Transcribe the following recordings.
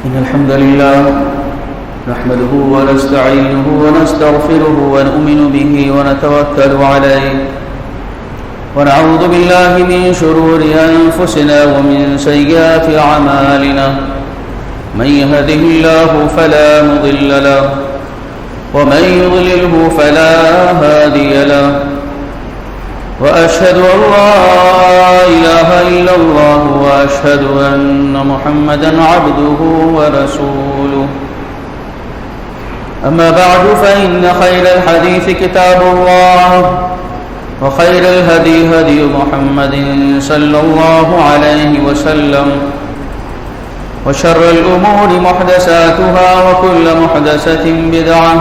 إن الحمد لله نحمده ونستعينه ونستغفره ونؤمن به ونتوكل عليه ونعوذ بالله من شرور أنفسنا ومن سيئات أعمالنا من يهده الله فلا مضل له ومن يضلله فلا هادي له وأشهد أن لا إله إلا الله وأشهد أن محمدا عبده ورسوله أما بعد فإن خير الحديث كتاب الله وخير الهدي هدي محمد صلى الله عليه وسلم وشر الأمور محدثاتها وكل محدثة بدعة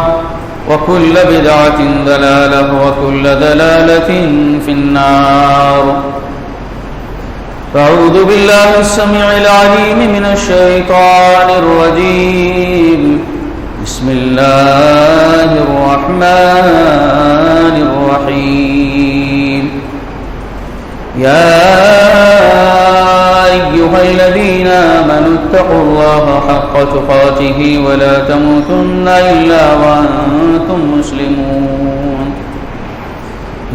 وكل بدعة ضلالة وكل ضلالة في النار. فأعوذ بالله السميع العليم من الشيطان الرجيم. بسم الله الرحمن الرحيم. يا أيها الذين آمنوا اتقوا الله حق تقاته ولا تموتن إلا وأنتم مسلمون.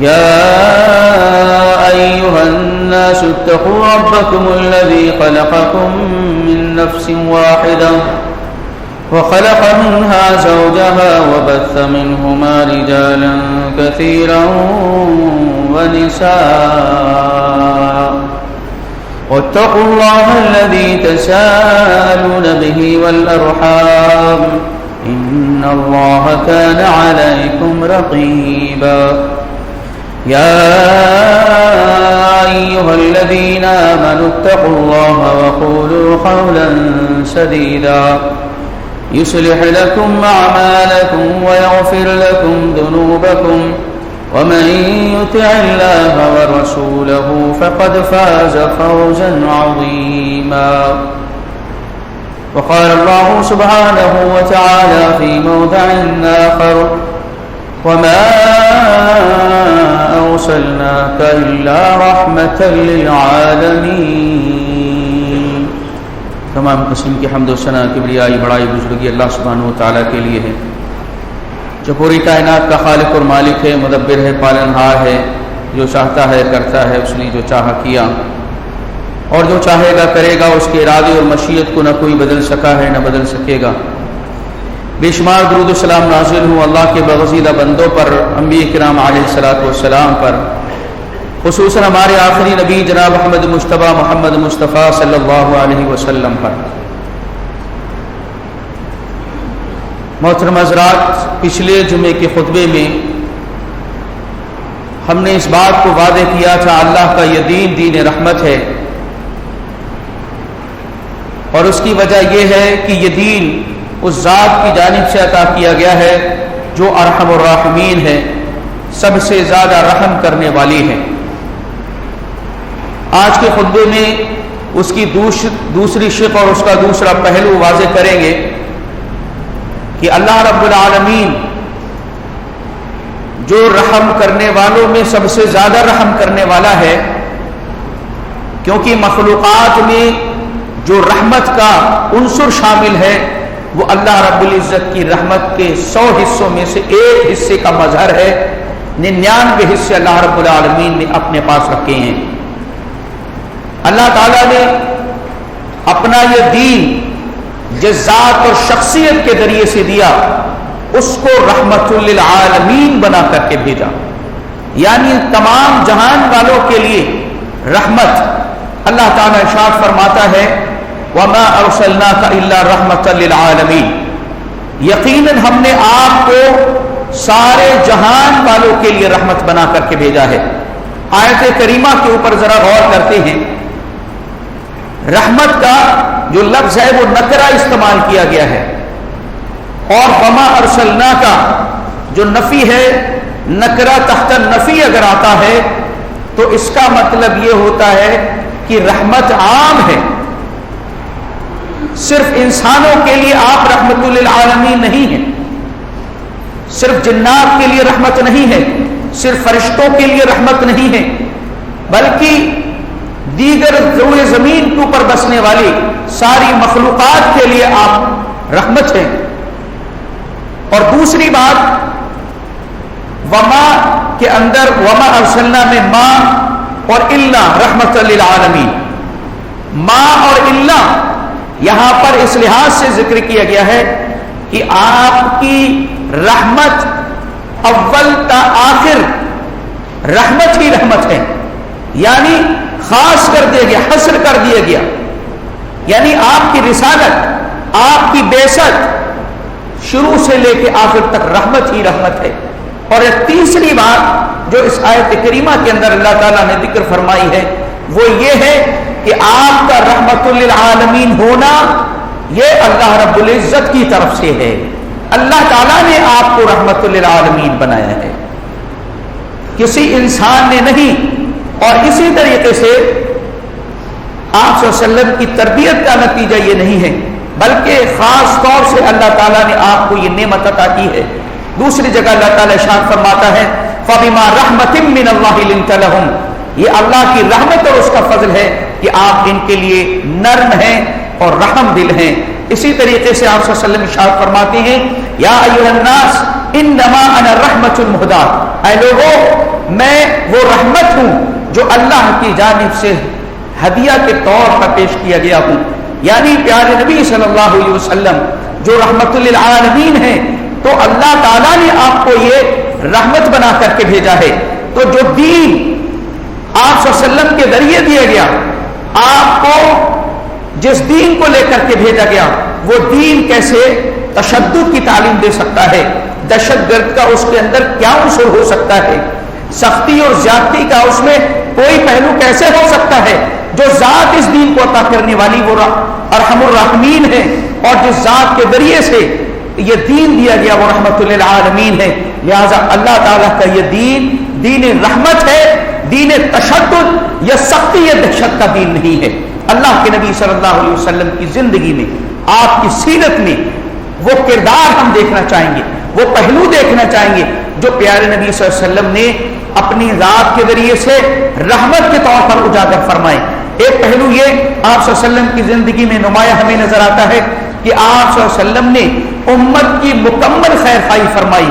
يا أيها الناس اتقوا ربكم الذي خلقكم من نفس واحدة وخلق منها زوجها وبث منهما رجالا كثيرا ونساء واتقوا الله الذي تساءلون به والأرحام إن الله كان عليكم رقيبا. يا أيها الذين آمنوا اتقوا الله وقولوا قولا سديدا يصلح لكم أعمالكم ويغفر لكم ذنوبكم ومن يطع الله ورسوله فقد فاز فوزا عظيما. وقال الله سبحانه وتعالى في موضع آخر وما أرسلناك إلا رحمة للعالمين. تمام قسم کی حمد و ثنا کبریائی بڑائی بزرگی اللہ سبحانہ و تعالیٰ کے لیے ہے جو پوری کائنات کا خالق اور مالک ہے، مدبر ہے، پالنہار ہے. جو چاہتا ہے کرتا ہے، اس نے جو چاہا کیا اور جو چاہے گا کرے گا. اس کے ارادے اور مشیت کو نہ کوئی بدل سکا ہے نہ بدل سکے گا. بے شمار درود و سلام نازل ہوں اللہ کے برگزیدہ بندوں پر، انبیاء کرام علیہ الصلوۃ والسلام پر، خصوصاً ہمارے آخری نبی جناب محمد مصطفیٰ محمد مصطفیٰ صلی اللہ علیہ وسلم پر. محترم حضرات، پچھلے جمعے کے خطبے میں ہم نے اس بات کو واضح کیا تھا اللہ کا یہ دین دین رحمت ہے، اور اس کی وجہ یہ ہے کہ یہ دین اس ذات کی جانب سے عطا کیا گیا ہے جو ارحم الراحمین ہے، سب سے زیادہ رحم کرنے والی ہے. آج کے خطبے میں اس کی دوسری شق اور اس کا دوسرا پہلو واضح کریں گے کہ اللہ رب العالمین جو رحم کرنے والوں میں سب سے زیادہ رحم کرنے والا ہے، کیونکہ مخلوقات میں جو رحمت کا عنصر شامل ہے وہ اللہ رب العزت کی رحمت کے 100 حصوں میں سے ایک حصے کا مظہر ہے. 99 حصے اللہ رب العالمین نے اپنے پاس رکھے ہیں. اللہ تعالیٰ نے اپنا یہ دین جس ذات اور شخصیت کے ذریعے سے دیا اس کو رحمت للعالمین بنا کر کے بھیجا، یعنی تمام جہان والوں کے لیے رحمت. اللہ تعالیٰ ارشاد فرماتا ہے وَمَا أَرْسَلْنَاكَ إِلَّا رَحْمَةً لِلْعَالَمِينَ، یقیناً ہم نے آپ کو سارے جہان والوں کے لیے رحمت بنا کر کے بھیجا ہے. آیت کریمہ کے اوپر ذرا غور کرتے ہیں. رحمت کا جو لفظ ہے وہ نکرہ استعمال کیا گیا ہے، اور وَمَا أَرْسَلْنَاكَ جو نفی ہے، نکرہ تحت نفی اگر آتا ہے تو اس کا مطلب یہ ہوتا ہے کہ رحمت عام ہے. صرف انسانوں کے لیے آپ رحمت للعالمین نہیں ہیں، صرف جنات کے لیے رحمت نہیں ہے، صرف فرشتوں کے لیے رحمت نہیں ہے، بلکہ دیگر روئے زمین کے اوپر بسنے والی ساری مخلوقات کے لیے آپ رحمت ہیں. اور دوسری بات وما کے اندر وما ارسلنا میں ما اور الا رحمت للعالمین. ما اور الا یہاں پر اس لحاظ سے ذکر کیا گیا ہے کہ آپ کی رحمت اول تا آخر رحمت ہی رحمت ہے، یعنی خاص کر دیا گیا، حصر کر دیا گیا. یعنی آپ کی رسالت، آپ کی بعثت شروع سے لے کے آخر تک رحمت ہی رحمت ہے. اور ایک تیسری بات جو اس آیت کریمہ کے اندر اللہ تعالیٰ نے ذکر فرمائی ہے وہ یہ ہے کہ آپ کا رحمت للعالمین ہونا یہ اللہ رب العزت کی طرف سے ہے. اللہ تعالیٰ نے آپ کو رحمت للعالمین بنایا ہے، کسی انسان نے نہیں. اور اسی طریقے سے آپ صلی اللہ علیہ وسلم کی تربیت کا نتیجہ یہ نہیں ہے، بلکہ خاص طور سے اللہ تعالیٰ نے آپ کو یہ نعمت عطا کی ہے. دوسری جگہ اللہ تعالیٰ ارشاد فرماتا ہے فَبِمَا رَحْمَةٍ مِّنَ اللَّهِ لِنْتَ لَهُمْ. یہ اللہ کی رحمت اور اس کا فضل ہے کہ آپ ان کے لیے نرم ہیں اور رحم دل ہیں. اسی طریقے سے آپ صلی اللہ علیہ وسلم ارشاد فرماتے ہیں یا ایھا الناس انما انا رحمۃ المہداۃ. اے لوگوں میں وہ رحمت ہوں جو اللہ کی جانب سے ہدیہ کے طور پر پیش کیا گیا ہوں. یعنی پیارے نبی صلی اللہ علیہ وسلم جو رحمت للعالمین ہیں تو اللہ تعالیٰ نے آپ کو یہ رحمت بنا کر کے بھیجا ہے. تو جو دین آپ صلی اللہ علیہ وسلم کے ذریعے دیا گیا، آپ کو جس دین کو لے کر کے بھیجا گیا وہ دین کیسے تشدد کی تعلیم دے سکتا ہے، دہشت گرد کا اس کے اندر کیا عنصر ہو سکتا ہے، سختی اور زیادتی کا اس میں کوئی پہلو کیسے ہو سکتا ہے. جو ذات اس دین کو عطا کرنے والی وہ ارحم الراحمین ہے، اور جس ذات کے ذریعے سے یہ دین دیا گیا وہ رحمت للعالمین ہے. لہذا اللہ تعالیٰ کا یہ دین دین رحمت ہے، دین تشدد یا سختی یا دہشت کا دین نہیں ہے. اللہ کے نبی صلی اللہ علیہ وسلم کی زندگی میں، آپ کی سیرت میں وہ کردار ہم دیکھنا چاہیں گے، وہ پہلو دیکھنا چاہیں گے جو پیارے نبی صلی اللہ علیہ وسلم نے اپنی ذات کے ذریعے سے رحمت کے طور پر اجاگر فرمائے. ایک پہلو یہ آپ صلی اللہ علیہ وسلم کی زندگی میں نمایاں ہمیں نظر آتا ہے کہ آپ صلی اللہ علیہ وسلم نے امت کی مکمل خیر خواہی فرمائی،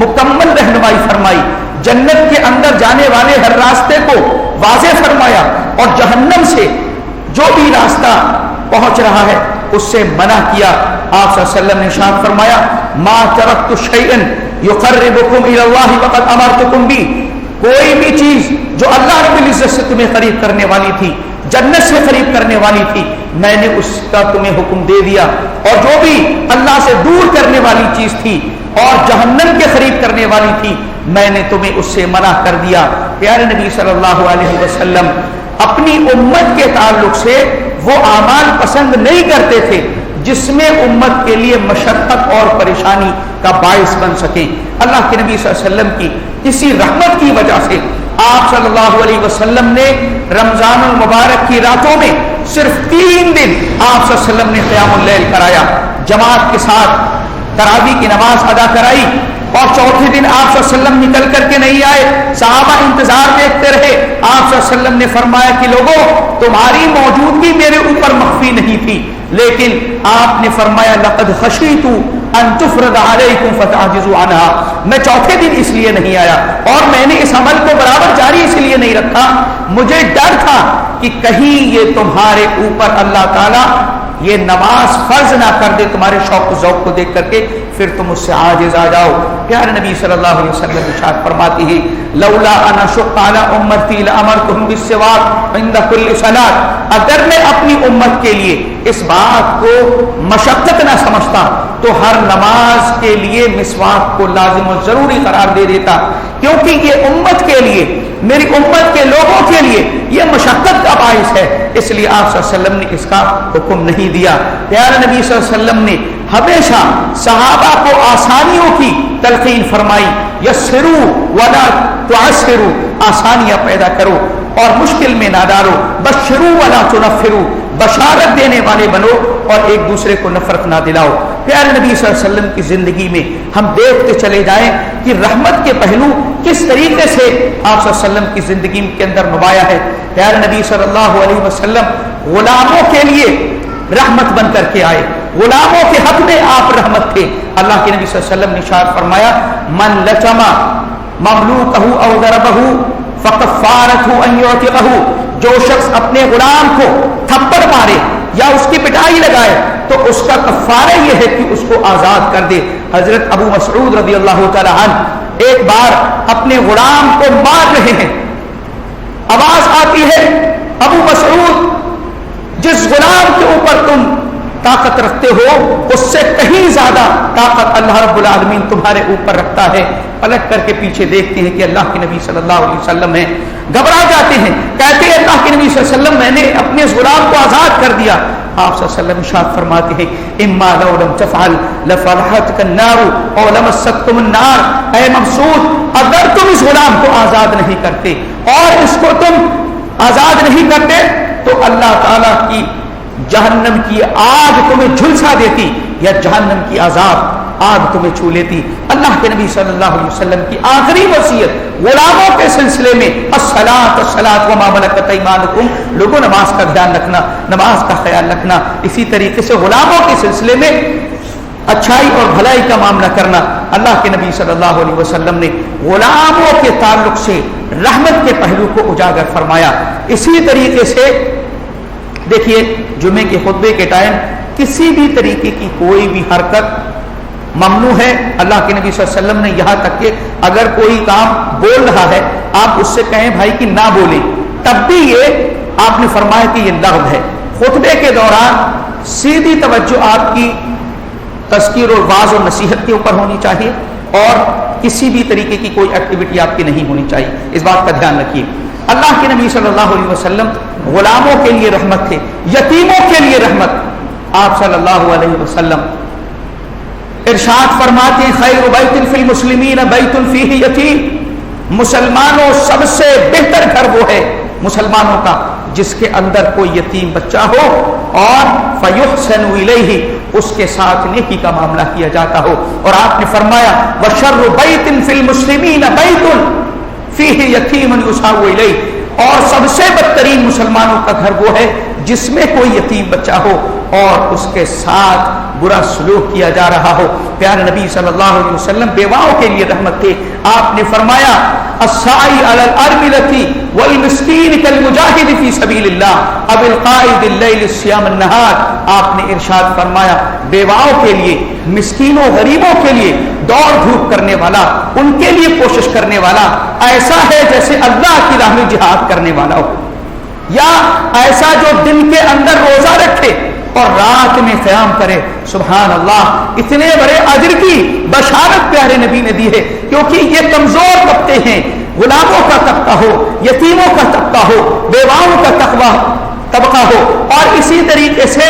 مکمل رہنمائی فرمائی، جنت کے اندر جانے والے ہر راستے کو واضح فرمایا، اور جہنم سے جو بھی راستہ پہنچ رہا ہے اس سے منع کیا. آپ صلی اللہ علیہ وسلم نے ارشاد فرمایا ما ترکت شیئا یقربکم الی اللہ وقد امرتکم بہ. کوئی بھی چیز جو اللہ رب العزت سے تمہیں قریب کرنے والی تھی، جنت سے قریب کرنے والی تھی، میں نے اس کا تمہیں حکم دے دیا. اور جو بھی اللہ سے دور کرنے والی چیز تھی اور جہنم کے قریب کرنے والی تھی، میں نے تمہیں اس سے منع کر دیا. پیارے نبی صلی اللہ علیہ وسلم اپنی امت کے تعلق سے وہ اعمال پسند نہیں کرتے تھے جس میں امت کے لیے مشقت اور پریشانی کا باعث بن سکے. اللہ کے نبی صلی اللہ علیہ وسلم کی اسی رحمت کی وجہ سے آپ صلی اللہ علیہ وسلم نے رمضان المبارک کی راتوں میں صرف 3 دن آپ صلی اللہ علیہ وسلم نے قیام اللیل کرایا، جماعت کے ساتھ تراویح کی نماز ادا کرائی. اور چوتھے دن آپ صلی اللہ علیہ وسلم نکل کر کے نہیں آئے، صحابہ انتظار دیکھتے رہے. آپ صلی اللہ علیہ وسلم نے فرمایا کہ لوگوں تمہاری موجودگی میرے اوپر مخفی نہیں تھی، لیکن آپ نے فرمایا لقد خشیت ان تفرض علیکم فتعجزوا عنها. میں چوتھے دن اس لیے نہیں آیا اور میں نے اس عمل کو برابر جاری اس لیے نہیں رکھا، مجھے ڈر تھا کہ کہیں یہ تمہارے اوپر اللہ تعالیٰ یہ نماز فرض نہ کر دے تمہارے شوق و ذوق کو دیکھ کر کے، پھر تم اس سے عاجز آ جاؤ. پیارے نبی صلی اللہ علیہ وسلم ارشاد فرماتے ہیں لولا ان اشق علی امتی لامرتهم بالسواک عند كل صلاۃ. اگر میں اپنی امت کے لیے اس بات کو مشقت نہ سمجھتا تو ہر نماز کے لیے مسواک کو لازم و ضروری قرار دے دیتا، کیونکہ یہ امت کے لیے، میری امت کے لوگوں کے لیے یہ مشقت کا باعث ہے. اس لیے آپ صلی اللہ علیہ وسلم نے اس کا حکم نہیں دیا. پیارے نبی صلی اللہ علیہ وسلم نے ہمیشہ صحابہ کو آسانیوں کی تلقین فرمائی. یسروا ولا تعسروا، آسانیاں پیدا کرو اور مشکل میں نہ ڈالو. بشروا ولا تنفروا، بشارت دینے والے بنو اور ایک دوسرے کو نفرت نہ دلاؤ. پیارے نبی صلی اللہ علیہ وسلم کی زندگی میں ہم دیکھتے چلے جائیں کہ رحمت کے پہلو کس طریقے سے آپ صلی اللہ علیہ وسلم کی زندگی کے اندر نمایاں ہے۔ پیارے نبی صلی اللہ علیہ وسلم غلاموں کے لیے رحمت بن کر کے آئے، غلاموں کے حق میں آپ رحمت تھے۔ اللہ کے نبی صلی اللہ علیہ وسلم نے ارشاد فرمایا من لچما مملوکہ او ضربہ فکفارتہ ان یعتقہ، جو شخص اپنے غلام کو تھپڑ مارے یا اس کی پٹائی لگائے تو اس کا کفارہ یہ ہے کہ اس کو آزاد کر دے۔ حضرت ابو مسعود رضی اللہ تعالی عنہ ایک بار اپنے غلام کو مار رہے ہیں، آواز آتی ہے ابو مسعود جس غلام کے اوپر تم طاقت رکھتے ہو اس سے کہیں زیادہ طاقت اللہ رب العالمین تمہارے اوپر رکھتا ہے۔ پلٹ کر کے پیچھے دیکھتے ہیں کہ اللہ کے نبی صلی اللہ علیہ وسلم ہیں، گھبرا جاتے ہیں، کہتے ہیں اللہ کے نبی صلی اللہ علیہ وسلم میں نے اپنے اس غلام کو آزاد کر دیا۔ آپ صلی اللہ علیہ وسلم ارشاد فرماتے ہیں اما لو لم تفعل لفرحتك النار او لمستكم النار، اے مقصود اگر تم اس غلام کو آزاد نہیں کرتے اور اس کو تم آزاد نہیں کرتے تو اللہ تعالیٰ کی جہنم کی آگ تمہیں جھلسا دیتی یا جہنم کی عذاب آگ تمہیں چھو لیتی۔ اللہ کے نبی صلی اللہ علیہ وسلم کی آخری وصیت غلاموں کے سلسلے میں الصلاۃ الصلاۃ وما ملکت ایمانکم، لوگوں نماز کا دھیان رکھنا، نماز کا خیال رکھنا۔ اسی طریقے سے غلاموں کے سلسلے میں اچھائی اور بھلائی کا معاملہ کرنا۔ اللہ کے نبی صلی اللہ علیہ وسلم نے غلاموں کے تعلق سے رحمت کے پہلو کو اجاگر فرمایا۔ اسی طریقے سے دیکھیے جمعے کے خطبے کے ٹائم کسی بھی طریقے کی کوئی بھی حرکت ممنوع ہے۔ اللہ کے نبی صلی اللہ علیہ وسلم نے یہاں تک کہ اگر کوئی کام بول رہا ہے آپ اس سے کہیں بھائی کہ نہ بولیں، تب بھی یہ آپ نے فرمایا کہ یہ لغو ہے۔ خطبے کے دوران سیدھی توجہ آپ کی تذکیر اور واعظ اور نصیحت کے اوپر ہونی چاہیے اور کسی بھی طریقے کی کوئی ایکٹیویٹی آپ کی نہیں ہونی چاہیے، اس بات کا دھیان رکھیے۔ اللہ کے نبی صلی اللہ علیہ وسلم غلاموں کے لیے رحمت تھے، یتیموں کے لیے رحمت۔ آپ صلی اللہ علیہ وسلم ارشاد فرماتے ہیں خیر بیت فی المسلمین بیت فیہ یتیم، مسلمانوں سب سے بہتر گھر وہ ہے مسلمانوں کا جس کے اندر کوئی یتیم بچہ ہو اور فیحسن الیہ، اس کے ساتھ نیکی کا معاملہ کیا جاتا ہو۔ اور آپ نے فرمایا وشر بیت فی المسلمین بیت فیہ یتیم یساء الیہ، اور سب سے بدترین مسلمانوں کا گھر وہ ہے جس میں کوئی یتیم بچہ ہو اور اس کے ساتھ برا سلوک کیا جا رہا ہو۔ پیارے نبی صلی اللہ علیہ وسلم بیواؤں کے لیے رحمت تھے۔ آپ نے فرمایا الساعی علی الارملۃ والمسکین کالمجاہد فی سبیل اللہ او القائد اللیل صیام النہار۔ آپ نے ارشاد فرمایا بیواؤں کے لیے، مسکینوں غریبوں کے لیے دوڑ دھوپ کرنے والا، ان کے لیے کوشش کرنے والا ایسا ہے جیسے اللہ کی راہ میں جہاد کرنے والا ہو، یا ایسا جو دن کے اندر روزہ رکھے اور رات میں قیام کرے۔ سبحان اللہ، اتنے بڑے اجر کی بشارت پیارے نبی نے دی ہے، کیونکہ یہ کمزور طبقے ہیں، غلاموں کا طبقہ ہو، یتیموں کا طبقہ ہو، بیواؤں کا طبقہ ہو، اور اسی طریقے سے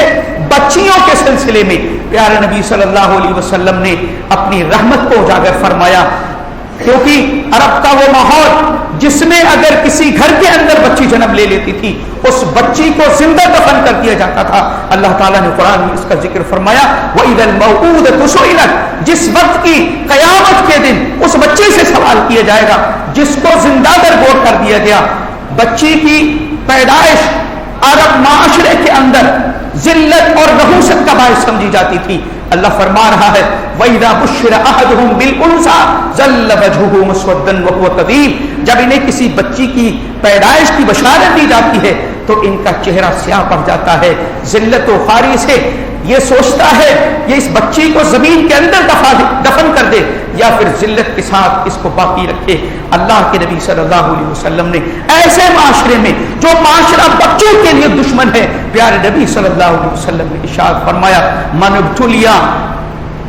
بچیوں کے سلسلے میں پیارے نبی صلی اللہ علیہ وسلم نے اپنی رحمت کو اجاگر فرمایا۔ کیونکہ عرب کا وہ ماحول جس میں اگر کسی گھر کے اندر بچی جنم لے لیتی تھی اس بچی کو زندہ دفن کر دیا جاتا تھا۔ اللہ تعالیٰ نے قرآن میں اس کا ذکر فرمایا وَإِذَا الْمَوْءُودَةُ سُئِلَتْ، جس وقت کی قیامت کے دن اس بچی سے سوال کیا جائے گا جس کو زندہ درگور کر دیا گیا۔ بچی کی پیدائش عرب معاشرے کے اندر ذلت اور نحوست کا باعث سمجھی جاتی تھی۔ اللہ فرما رہا ہے وَإِذَا بُشِّرَ أَحَدُهُم بِالْأُنثىٰ ظَلَّ وَجْهُهُ مُسْوَدًّا وَهُوَ كَظِيمٌ، جب انہیں کسی بچی کی پیدائش کی بشارت دی جاتی ہے تو ان کا چہرہ سیاہ پڑ جاتا ہے ذلت و خواری سے۔ یہ سوچتا ہے یہ اس بچی کو زمین کے اندر دفن کر دے یا پھر ذلت کے ساتھ اس کو باقی رکھے۔ اللہ کے نبی صلی اللہ علیہ وسلم نے ایسے معاشرے میں جو معاشرہ بچوں کے لیے دشمن ہے، پیارے نبی صلی اللہ علیہ وسلم نے ارشاد فرمایا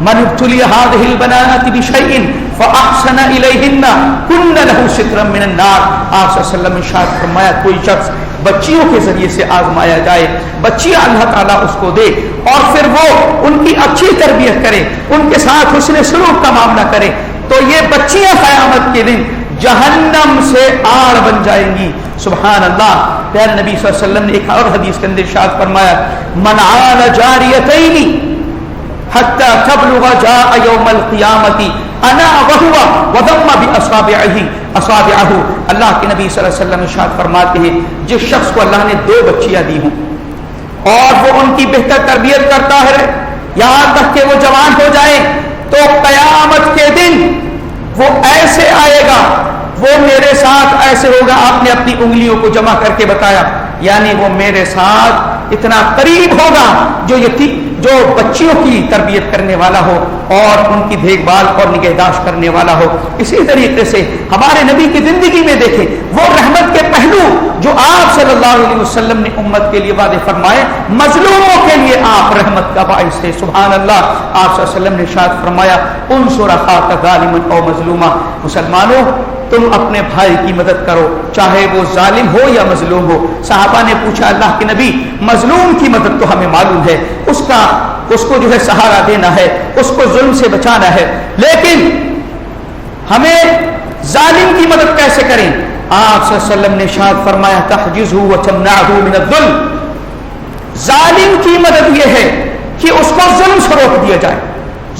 من ابتلی هذه البنات بشيء فاحسن اليهن كن له سترا من النار۔ آپ صلی اللہ علیہ وسلم نے ارشاد فرمایا کوئی شخص بچیوں کے ذریعے سے آزمایا جائے، بچیاں اللہ تعالیٰ اس کو دے اور پھر وہ ان کی اچھی تربیت کرے، ان کے ساتھ حسن سلوک کا معاملہ کرے، تو یہ بچیاں قیامت کے دن جہنم سے آڑ بن جائیں گی۔ سبحان اللہ۔ پیارے نبی صلی اللہ علیہ وسلم نے ایک اور حدیث کے اندر ارشاد فرمایا من عال جاریتین حتى تبلغ جاء يوم القيامة انا وهو وضم باصابعه. اللہ کے نبی صلی اللہ علیہ وسلم ارشاد فرماتے ہیں جس شخص کو اللہ نے 2 بچیاں دی ہوں اور وہ ان کی بہتر تربیت کرتا ہے یہاں تک کہ وہ جوان ہو جائیں، تو قیامت کے دن وہ ایسے آئے گا، وہ میرے ساتھ ایسے ہوگا. آپ نے اپنی انگلیوں کو جمع کر کے بتایا، یعنی وہ میرے ساتھ اتنا قریب ہوگا جو بچیوں کی تربیت کرنے والا ہو اور ان کی دیکھ بھال اور نگہداشت کرنے والا ہو. اسی طریقے سے ہمارے نبی کی زندگی میں دیکھیں وہ رحمت کے پہلو جو آپ صلی اللہ علیہ وسلم نے امت کے لیے وعدے فرمائے، مظلوموں کے لیے آپ رحمت کا باعث تھے. سبحان اللہ. آپ صلی اللہ علیہ وسلم نے ارشاد فرمایا انصر اخاک ظالما او مظلوما. مسلمانوں تم اپنے بھائی کی مدد کرو چاہے وہ ظالم ہو یا مظلوم ہو. صحابہ نے پوچھا اللہ کے نبی مظلوم کی مدد تو ہمیں معلوم ہے، اس کو جو ہے سہارا دینا ہے، اس کو ظلم سے بچانا ہے، لیکن ہمیں ظالم کی مدد کیسے کریں؟ آپ صلی اللہ علیہ وسلم نے ارشاد فرمایا تحجزه وتمنعه من الظلم. ظالم کی مدد یہ ہے کہ اس کو ظلم سے روک دیا جائے،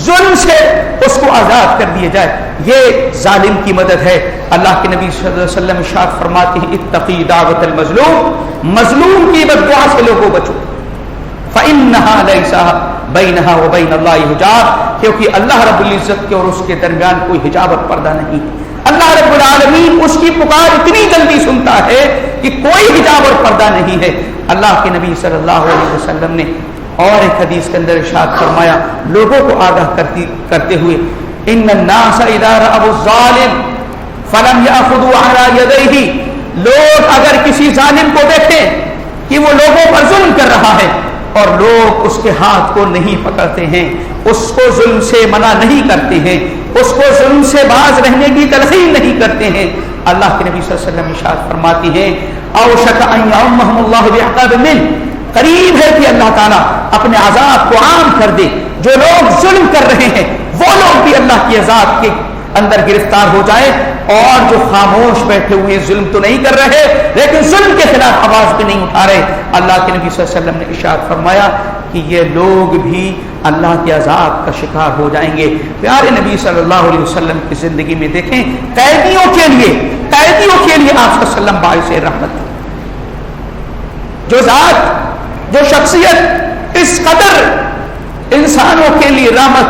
ظلم سے اس کو آزاد کر دیا جائے، یہ ظالم کی مدد ہے. اللہ کے نبی صلی اللہ علیہ وسلم ارشاد فرماتے ہیں اتقی دعوت المظلوم، مظلوم کی بددعا سے لوگوں بچو، فإنها ليس بينها وبين الله حجاب، کیونکہ اللہ رب العزت کے اور اس کے درمیان کوئی حجاب اور پردہ نہیں. اللہ رب العالمین اس کی پکار اتنی جلدی سنتا ہے کہ کوئی حجاب اور پردہ نہیں ہے. اللہ کے نبی صلی اللہ علیہ وسلم نے اور ایک حدیث کے اندر ارشاد فرمایا لوگوں کو آگاہ کرتے ہوئے ان الناس اذا رأوا الظالم فلم يأخذوا على يديه. لوگ اگر کسی ظالم کو دیکھیں کہ وہ لوگوں پر ظلم کر رہا ہے اور لوگ اس کے ہاتھ کو نہیں پکڑتے ہیں، اس کو ظلم سے منع نہیں کرتے ہیں، اس کو ظلم سے باز رہنے کی تلقین نہیں کرتے ہیں، اللہ کے نبی صلی اللہ علیہ وسلم ارشاد فرماتی ہیں اوشک ان یعمہم اللہ بعقاب منہ، قریب ہے کہ اللہ تعالیٰ اپنے عذاب کو عام کر دے. جو لوگ ظلم کر رہے ہیں وہ لوگ بھی اللہ کی عذاب کے اندر گرفتار ہو جائے، اور جو خاموش بیٹھے ہوئے ظلم تو نہیں کر رہے لیکن ظلم کے خلاف آواز بھی نہیں اٹھا رہے، اللہ کے نبی صلی اللہ علیہ وسلم نے ارشاد فرمایا کہ یہ لوگ بھی اللہ کے عذاب کا شکار ہو جائیں گے. پیارے نبی صلی اللہ علیہ وسلم کی زندگی میں دیکھیں قیدیوں کے لیے آپ صلی اللہ علیہ وسلم باعث رحمت، جو ذات جو شخصیت اس قدر انسانوں کے لیے رحمت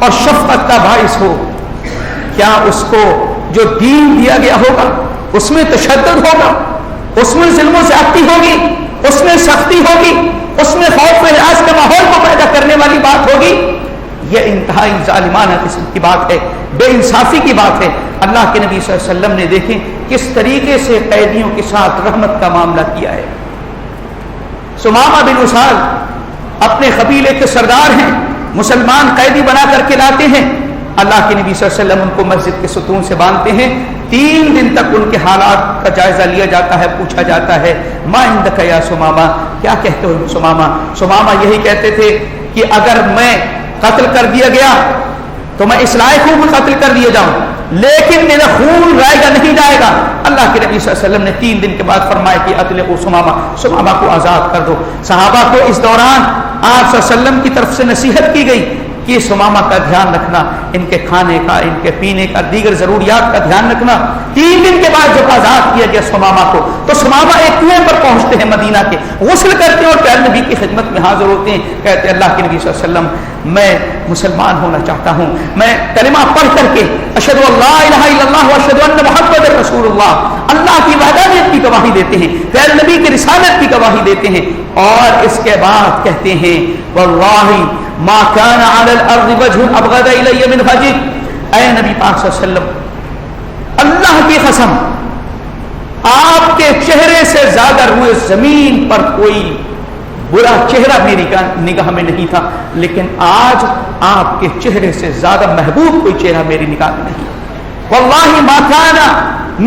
اور شفقت کا باعث ہو، کیا اس کو جو دین دیا گیا ہوگا اس میں تشدد ہوگا، اس میں ظلم و زیادتی ہوگی، اس میں سختی ہوگی، اس میں خوف و ہراس کے ماحول کو پیدا کرنے والی بات ہوگی؟ یہ انتہائی ظالمانہ قسم کی بات ہے، بے انصافی کی بات ہے. اللہ کے نبی صلی اللہ علیہ وسلم نے دیکھیں کس طریقے سے قیدیوں کے ساتھ رحمت کا معاملہ کیا ہے. سمامہ بن اسال اپنے قبیلے کے سردار ہیں، مسلمان قیدی بنا کر کے لاتے ہیں، اللہ کے نبی صلی اللہ علیہ وسلم ان کو مسجد کے ستون سے باندھتے ہیں. 3 دن تک ان کے حالات کا جائزہ لیا جاتا ہے، پوچھا جاتا ہے ما عندک یا سمامہ، کیا کہتے ہو سمامہ؟ سمامہ یہی کہتے تھے کہ اگر میں قتل کر دیا گیا تو میں اس لائق ہوں کہ قتل کر دیا جاؤں، لیکن میرا خون رائے گا نہیں جائے گا. اللہ کے نبی صلی اللہ علیہ وسلم نے 3 دن کے بعد فرمایا کہ اطلقوا سمامہ کو آزاد کر دو. صحابہ کو اس دوران آپ صلی اللہ علیہ وسلم کی طرف سے نصیحت کی گئی کہ سمامہ کا دھیان رکھنا، ان کے کھانے کا، ان کے پینے کا، دیگر ضروریات کا دھیان رکھنا. 3 دن کے بعد جب آزاد کیا گیا سمامہ کو تو سمامہ ایک کنویں پر پہنچتے ہیں مدینہ کے، غسل کرتے ہیں اور پیارے نبی کی خدمت میں حاضر ہوتے ہیں. کہتے ہیں اللہ کے نبی صلی اللہ علیہ وسلم میں مسلمان ہونا چاہتا ہوں، میں کلمہ پڑھ کر کے اشہد ان لا الہ الا اللہ واشہد ان محمد رسول اللہ، اللہ کی وحدانیت کی گواہی دیتے ہیں، پیارے نبی کی رسالت کی گواہی دیتے ہیں، اور اس کے بعد کہتے ہیں واللہ ما كان على الارض وجه ابغض الي من وجهك. اے نبی پاک صلی اللہ علیہ وسلم اللہ کی قسم آپ کے چہرے سے زیادہ روئے زمین پر کوئی برا چہرہ میری نگاہ میں نہیں تھا، لیکن آج آپ کے چہرے سے زیادہ محبوب کوئی چہرہ میری نگاہ میں نہیں. واللہ ما كان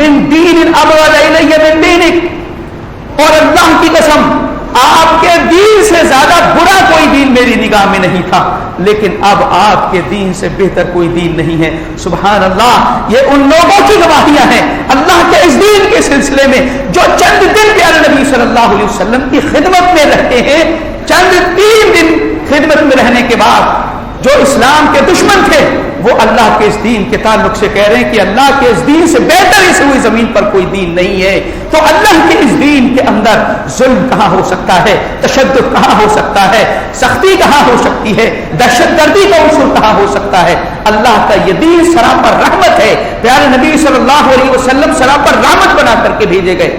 من دین ابغض الي من دینک، اور اللہ کی قسم آپ کے دین سے زیادہ برا کوئی دین میری نگاہ میں نہیں تھا، لیکن اب آپ کے دین سے بہتر کوئی دین نہیں ہے. سبحان اللہ. یہ ان لوگوں کی گواہیاں ہیں اللہ کے اس دین کے سلسلے میں جو چند دن پیارے نبی صلی اللہ علیہ وسلم کی خدمت میں رہتے ہیں، چند 3 دن خدمت میں رہنے کے بعد جو اسلام کے دشمن تھے وہ اللہ کے اس دین کے تعلق سے کہہ رہے ہیں کہ اللہ کے اس دین سے بہتر اس ہوئی زمین پر کوئی دین نہیں ہے، تو اللہ کے اس دین کے اندر ظلم کہاں ہو سکتا ہے، تشدد کہاں ہو سکتا ہے، سختی کہاں ہو سکتی ہے، دہشت گردی کا عنصر کہاں ہو سکتا ہے؟ اللہ کا یہ دین سراپر رحمت ہے۔ پیارے نبی صلی اللہ علیہ وسلم سراپر رحمت بنا کر کے بھیجے گئے۔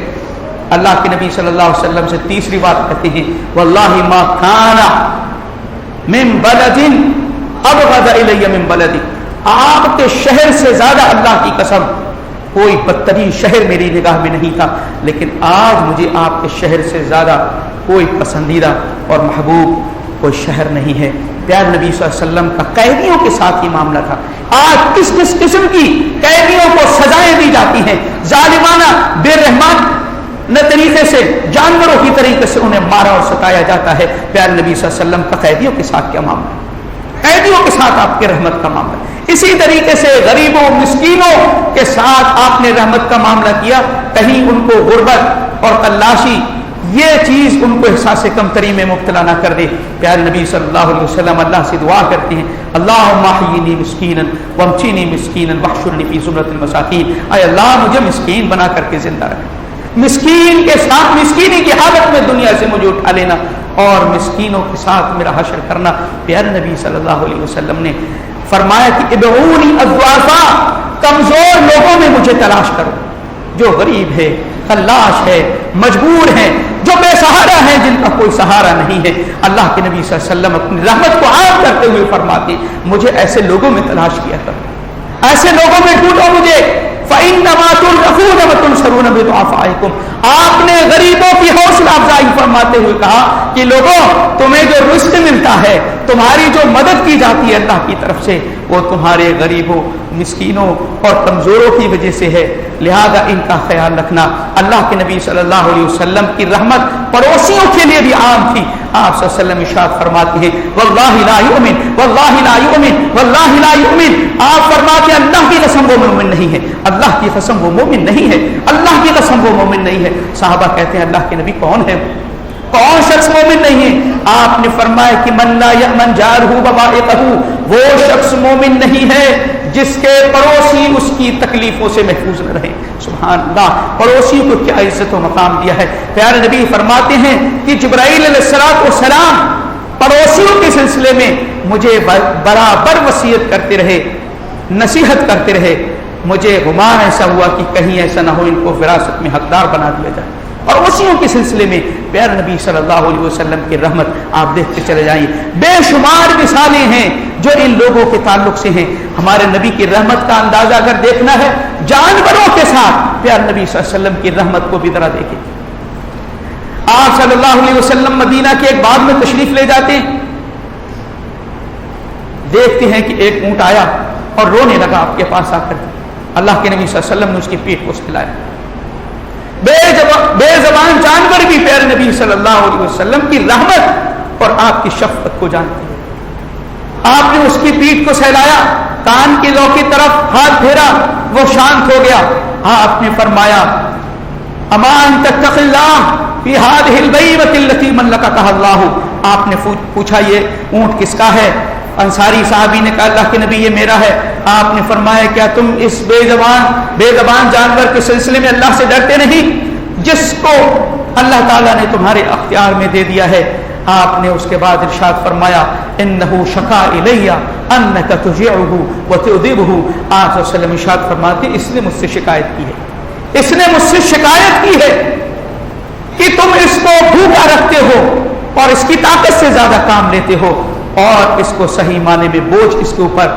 اللہ کے نبی صلی اللہ علیہ وسلم سے تیسری بات کہتے ہیں واللہ ما کان من بلد ابغض الی من بلدی، آپ کے شہر سے زیادہ اللہ کی قسم کوئی بدترین شہر میری نگاہ میں نہیں تھا، لیکن آج مجھے آپ کے شہر سے زیادہ کوئی پسندیدہ اور محبوب کوئی شہر نہیں ہے۔ پیارے نبی صلی اللہ علیہ وسلم کا قیدیوں کے ساتھ ہی معاملہ تھا۔ آج کس کس قسم کی قیدیوں کو سزائیں دی جاتی ہیں، ظالمانہ بے رحمانہ طریقے سے، جانوروں کی طریقے سے انہیں مارا اور ستایا جاتا ہے۔ پیارے نبی صلی اللہ علیہ وسلم کا قیدیوں کے ساتھ کیا معاملہ ہے؟ قیدیوں کے ساتھ آپ کے رحمت کا معاملہ۔ اسی طریقے سے غریبوں مسکینوں کے ساتھ آپ نے رحمت کا معاملہ کیا، کہیں ان کو غربت اور تلاشی یہ چیز ان کو احساس کمتری میں مبتلا نہ کر دے۔ پیارے نبی صلی اللہ علیہ وسلم اللہ سے دعا کرتے ہیں اللہم احیینی مسکینا وامتنی مسکینا واحشرنی فی زمرۃ المساکین، اے اللہ مجھے مسکین بنا کر کے زندہ رکھ، مسکین کے ساتھ مسکینی کی حالت میں دنیا سے مجھے اٹھا لینا اور مسکینوں کے ساتھ میرا حشر کرنا۔ پیارے نبی صلی اللہ علیہ وسلم نے فرمایا کہ ادعونی اضعافا، کمزور لوگوں میں مجھے تلاش کرو، جو غریب ہے، خلاش ہے، مجبور ہیں، جو بے سہارا ہیں، جن کا کوئی سہارا نہیں ہے۔ اللہ کے نبی صلی اللہ علیہ وسلم اپنی رحمت کو عام کرتے ہوئے فرماتے مجھے ایسے لوگوں میں تلاش کیا کرو، ایسے لوگوں میں ڈھونڈو مجھے۔ فَإِنَّمَا تُرْزَقُونَ وَتُنْصَرُونَ بِضُعَفَائِكُمْ، آپ نے غریبوں کی حوصلہ افزائی فرماتے ہوئے کہا کہ لوگوں تمہیں جو رزق ملتا ہے، تمہاری جو مدد کی جاتی ہے اللہ کی طرف سے، وہ تمہارے غریبوں مسکینوں اور کمزوروں کی وجہ سے ہے، لہذا ان کا خیال رکھنا۔ اللہ کے نبی صلی اللہ علیہ وسلم کی رحمت پڑوسیوں کے لیے بھی عام تھی۔ آپ صلی اللہ علیہ وسلم ارشاد فرماتے ہیں واللہ لا یؤمن واللہ لا یؤمن واللہ لا یؤمن، آپ فرماتے ہیں اللہ کی قسم وہ مومن نہیں ہے، اللہ کی قسم وہ مومن نہیں ہے، اللہ کی قسم وہ مومن نہیں ہے۔ صحابہ کہتے ہیں اللہ کے نبی کون ہے، کون شخص مومن نہیں ہے؟ آپ نے فرمایا کہ من لا یأمن جارہ بوائقہ، وہ شخص مومن نہیں ہے جس کے پڑوسی اس کی تکلیفوں سے محفوظ نہ رہے۔ سبحان اللہ، پڑوسی کو کیا عزت و مقام دیا ہے۔ پیارے نبی فرماتے ہیں کہ جبرائیل علیہ السلام پڑوسیوں کے سلسلے میں مجھے برابر وصیت کرتے رہے، نصیحت کرتے رہے، مجھے گمان ایسا ہوا کہ کہیں ایسا نہ ہو ان کو وراثت میں حقدار بنا دیا جائے۔ اور اسی کے سلسلے میں پیارے نبی صلی اللہ علیہ وسلم کی رحمت آپ دیکھتے چلے جائیں، بے شمار مثالیں ہیں جو ان لوگوں کے تعلق سے ہیں۔ ہمارے نبی کی رحمت کا اندازہ اگر دیکھنا ہے جانوروں کے ساتھ، پیارے نبی صلی اللہ علیہ وسلم کی رحمت کو بھی ذرا دیکھیں۔ آپ صلی اللہ علیہ وسلم مدینہ کے ایک باغ میں تشریف لے جاتے ہیں، دیکھتے ہیں کہ ایک اونٹ آیا اور رونے لگا آپ کے پاس آ کر۔ اللہ کے نبی صلی اللہ علیہ وسلم نے اس کی پیٹھ کو سلایا۔ بے زبان جانور بھی پیارے نبی صلی اللہ علیہ وسلم کی رحمت اور آپ کی شفقت کو جانتے ہیں۔ آپ نے اس کی پیٹھ کو سہلایا، کان کی لو کی طرف ہاتھ پھیرا، وہ شانت ہو گیا۔ آپ نے فرمایا امان تتق اللہ فی هذه البیمة التي ملکتها اللہ۔ آپ نے پوچھا یہ اونٹ کس کا ہے؟ انصاری صحابی نے کہا اللہ کے نبی یہ میرا ہے۔ آپ نے فرمایا کیا تم اس بے زبان جانور کے سلسلے میں اللہ سے ڈرتے نہیں جس کو اللہ تعالیٰ نے تمہارے اختیار میں دے دیا ہے؟ آپ نے اس کے بعد ارشاد فرمایا انہ شکا الی انک تجیعہ وتؤدبہ۔ آپ صلی اللہ علیہ وسلم ارشاد فرماتے اس نے مجھ سے شکایت کی ہے، اس نے مجھ سے شکایت کی ہے کہ تم اس کو بھوکا رکھتے ہو اور اس کی طاقت سے زیادہ کام لیتے ہو اور اس کو صحیح معنی میں بوجھ اس کے اوپر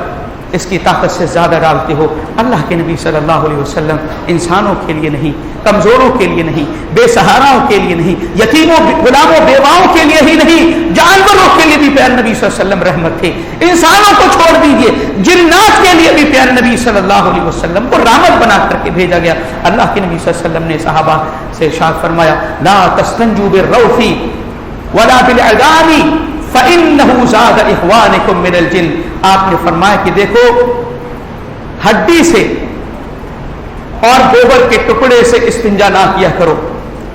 اس کی طاقت سے زیادہ ڈالتے ہو۔ اللہ کے نبی صلی اللہ علیہ وسلم انسانوں کے لیے نہیں، کمزوروں کے لیے نہیں، بے سہاراؤں کے لیے نہیں، یتیموں غلاموں بیواؤں کے لیے ہی نہیں، جانوروں کے لیے بھی پیارے نبی صلی اللہ علیہ وسلم رحمت تھے۔ انسانوں کو چھوڑ دیجیے، جنات کے لیے بھی پیارے نبی صلی اللہ علیہ وسلم کو رحمت بنا کر کے بھیجا گیا۔ اللہ کے نبی صلی اللہ علیہ وسلم نے صحابہ سے ارشاد فرمایا لا تستنجوا بالروث ولا بالعظام فَإِنَّهُ زَادَ إِخْوَانِكُم مِّنَ الْجِنِّ۔ آپ نے فرمایا کہ دیکھو ہڈی سے اور گوبر کے ٹکڑے سے استنجا نہ کیا کرو،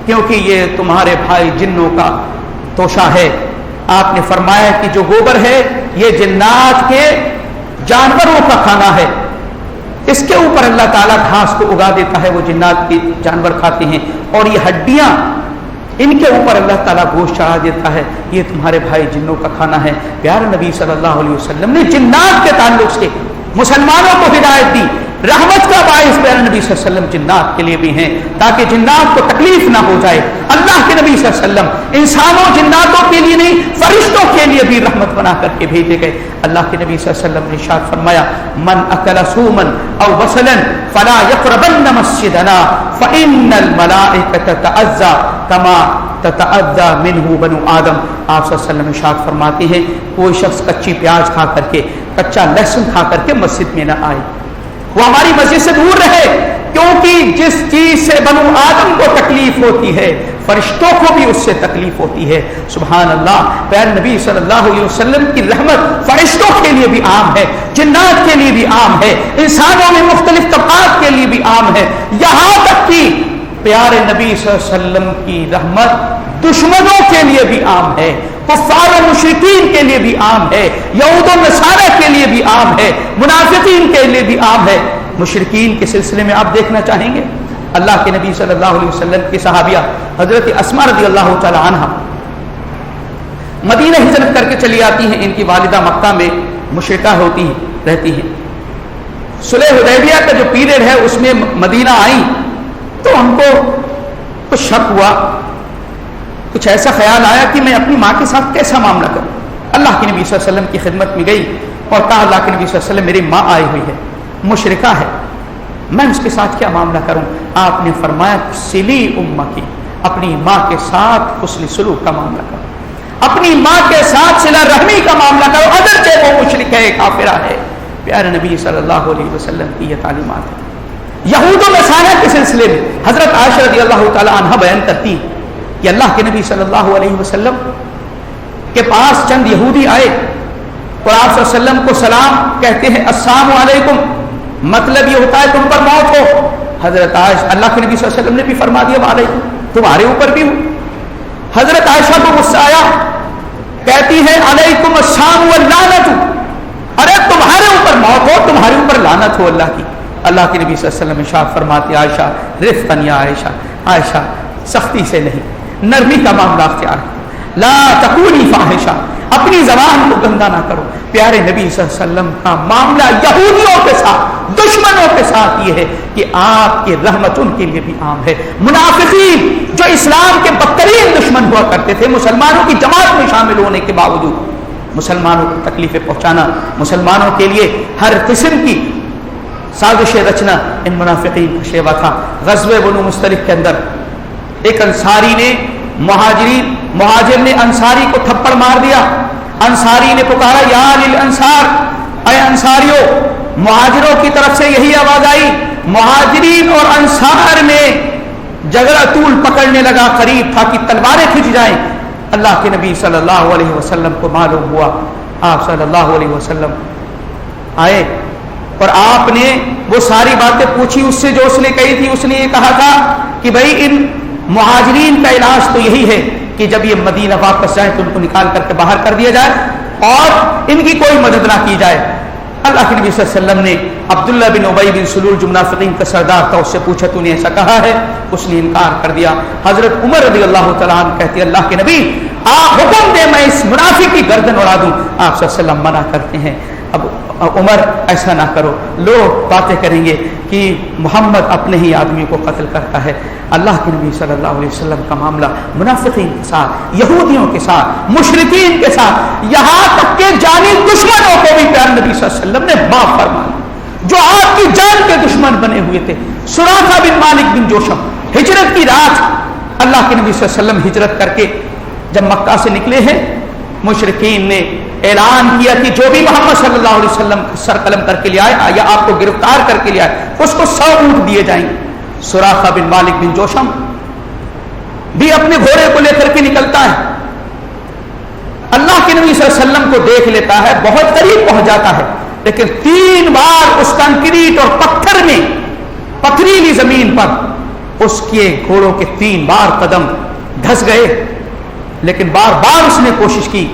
کیونکہ یہ تمہارے بھائی جنوں کا توشہ ہے، آپ نے فرمایا کہ جو گوبر ہے یہ جنات کے جانوروں کا کھانا ہے، اس کے اوپر اللہ تعالیٰ گھاس کو اگا دیتا ہے، وہ جنات کے جانور کھاتے ہیں، اور یہ ہڈیاں ان کے اوپر اللہ تعالیٰ گوشت چڑھا دیتا ہے، یہ تمہارے بھائی جنوں کا کھانا ہے۔ پیارے نبی صلی اللہ علیہ وسلم نے جنات کے تعلق سے مسلمانوں کو ہدایت دی، رحمت کا باعث پیارے نبی صلی اللہ علیہ وسلم جنات کے لیے بھی ہیں، تاکہ جنات کو تکلیف نہ ہو جائے۔ اللہ کے نبی صلی اللہ علیہ وسلم انسانوں جناتوں کے لیے نہیں، فرشتوں کے لیے بھی رحمت بنا کر کے بھیجے گئے۔ اللہ کے نبی صلی اللہ علیہ وسلم نے ارشاد فرمایا، من اکل سوما او بصلا فلا يقربن مسجدنا فان الملائکۃ تتعزى كما تتعزى منه بنو آدم۔ آپ صلی اللہ علیہ وسلم ارشاد فرماتے ہیں، کوئی شخص کچی پیاز کھا کر کے، کچا لہسن کھا کر کے مسجد میں نہ آئے، وہ ہماری مسجد سے دور رہے، کیونکہ جس چیز سے بنو آدم کو تکلیف ہوتی ہے فرشتوں کو بھی اس سے تکلیف ہوتی ہے۔ سبحان اللہ، پیارے نبی صلی اللہ علیہ وسلم کی رحمت فرشتوں کے لیے بھی عام ہے، جنات کے لیے بھی عام ہے، انسانوں میں مختلف طبقات کے لیے بھی عام ہے، یہاں تک کہ پیارے نبی صلی اللہ علیہ وسلم کی رحمت دشمنوں کے لیے بھی عام ہے، کفار و مشرکین کے لیے بھی عام ہے، یہود و نصارہ کے لیے بھی عام ہے، منافقین کے لیے بھی عام ہے۔ مشرکین کے سلسلے میں آپ دیکھنا چاہیں گے، اللہ کے نبی صلی اللہ علیہ وسلم کی صحابیہ حضرت اسماء رضی اللہ تعالی عنہا مدینہ ہجرت کر کے چلی آتی ہیں، ان کی والدہ مکہ میں مشرکہ ہوتی رہتی ہیں۔ صلح حدیبیہ کا جو پیریڈ ہے اس میں مدینہ آئیں تو ان کو کچھ شک ہوا، کچھ ایسا خیال آیا کہ میں اپنی ماں کے ساتھ کیسا معاملہ کروں۔ اللہ کے نبی صلی اللہ علیہ وسلم کی خدمت میں گئی اور کہا، اللہ کے نبی صلی اللہ علیہ وسلم میری ماں آئی ہوئی ہے، مشرکہ ہے، میں اس کے ساتھ کیا معاملہ کروں؟ آپ نے فرمایا، سلی امکی، اپنی ماں کے ساتھ حسن سلوک کا معاملہ کرو، اپنی ماں کے ساتھ صلہ رحمی کا معاملہ کرو، اگرچہ وہ مشرک ہے، کافرہ ہے۔ پیارے نبی صلی اللہ علیہ وسلم کی یہ تعلیمات ہے۔ یہود و نصارہ کے سلسلے میں حضرت عائشہ رضی اللہ تعالی عنہ بیان کرتی ہیں کہ اللہ کے نبی صلی اللہ علیہ وسلم کے پاس چند یہودی آئے اور آپ صلی اللہ علیہ وسلم کو سلام کہتے ہیں، السلام علیکم، مطلب یہ ہوتا ہے تم پر موت ہو۔ حضرت عائشہ، اللہ کے نبی صلی اللہ علیہ وسلم نے بھی فرما دیا، وعلیکم، تمہارے اوپر بھی ہو۔ حضرت عائشہ کو غصہ آیا، کہتی ہے، علیکم السلام واللعنت، ارے تمہارے اوپر موت ہو، تمہارے اوپر لعنت ہو اللہ کی۔ اللہ کے نبی صلی اللہ علیہ وسلم ارشاد فرماتے، عائشہ رفقاً یا عائشہ، عائشہ سختی سے نہیں، نرمی کا معاملہ اختیار کرو، لا تکونی فاحشہ، اپنی زبان کو گندا نہ کرو۔ پیارے نبی صلی اللہ علیہ وسلم کا معاملہ یہودیوں کے ساتھ، دشمنوں کے ساتھ یہ ہے کہ آپ کی رحمت ان کے لیے بھی عام ہے۔ منافقین جو اسلام کے بدترین دشمن ہوا کرتے تھے، مسلمانوں کی جماعت میں شامل ہونے کے باوجود مسلمانوں کو تکلیفیں پہنچانا، مسلمانوں کے لیے ہر قسم کی سازشیں رچنا، ان منافقین کا شیوا تھا۔ غزوہ بنو مستلق کے اندر ایک انصاری نے مہاجر نے انصاری کو تھپڑ مار دیا۔ انصاری نے پکارا، یا للانصار، اے انصاریوں، مہاجروں کی طرف سے یہی آواز آئی۔ مہاجرین اور انصار میں جھگڑا طول پکڑنے لگا، قریب تھا کہ تلواریں کھنچ جائیں۔ اللہ کے نبی صلی اللہ علیہ وسلم کو معلوم ہوا، آپ صلی اللہ علیہ وسلم آئے اور آپ نے وہ ساری باتیں پوچھی اس سے جو اس نے کہی تھی۔ اس نے یہ کہا تھا کہ بھائی ان مہاجرین کا علاج تو یہی ہے کہ جب یہ مدینہ واپس جائیں تو ان کو نکال کر کے باہر کر دیا جائے اور ان کی کوئی مدد نہ کی جائے۔ اللہ کے نبی صلی اللہ علیہ وسلم نے عبداللہ بن ابی بن سلول جو منافقین کا سردار تھا اس سے پوچھا، تو نے ایسا کہا ہے؟ اس نے انکار کر دیا۔ حضرت عمر رضی اللہ تعالیٰ عنہ کہتے ہیں، اللہ کے نبی آپ حکم دیں میں اس منافق کی گردن اڑا دوں۔ آپ صلی اللہ علیہ وسلم منع کرتے ہیں، اب عمر ایسا نہ کرو، لوگ باتیں کریں گے کہ محمد اپنے ہی آدمی کو قتل کرتا ہے۔ اللہ کے نبی صلی اللہ علیہ وسلم کا معاملہ منافقین کے ساتھ، یہودیوں کے ساتھ، مشرکین کے ساتھ، یہاں تک کہ جانی دشمنوں کو بھی پیارے نبی صلی اللہ علیہ وسلم نے معاف فرمایا، جو آپ کی جان کے دشمن بنے ہوئے تھے۔ سراقہ بن مالک بن جوشم، ہجرت کی رات اللہ کے نبی صلی اللہ علیہ وسلم ہجرت کر کے جب مکہ سے نکلے ہیں، مشرکین نے اعلان کیا کہ جو بھی محمد صلی اللہ علیہ وسلم سر قلم کر کے لے آئے یا آپ کو گرفتار کر کے لے آئے اس کو 100 اونٹ دیے جائیں گے۔ سراقہ بن مالک بن جوشم بھی اپنے گھوڑے کو لے کر کے نکلتا ہے، اللہ کے نبی صلی اللہ علیہ وسلم کو دیکھ لیتا ہے، بہت قریب پہنچ جاتا ہے، لیکن 3 بار اس کنکریٹ اور پتھر میں، پتھریلی زمین پر اس کے گھوڑوں کے 3 بار قدم دھس گئے۔ لیکن بار بار اس نے کوشش کی.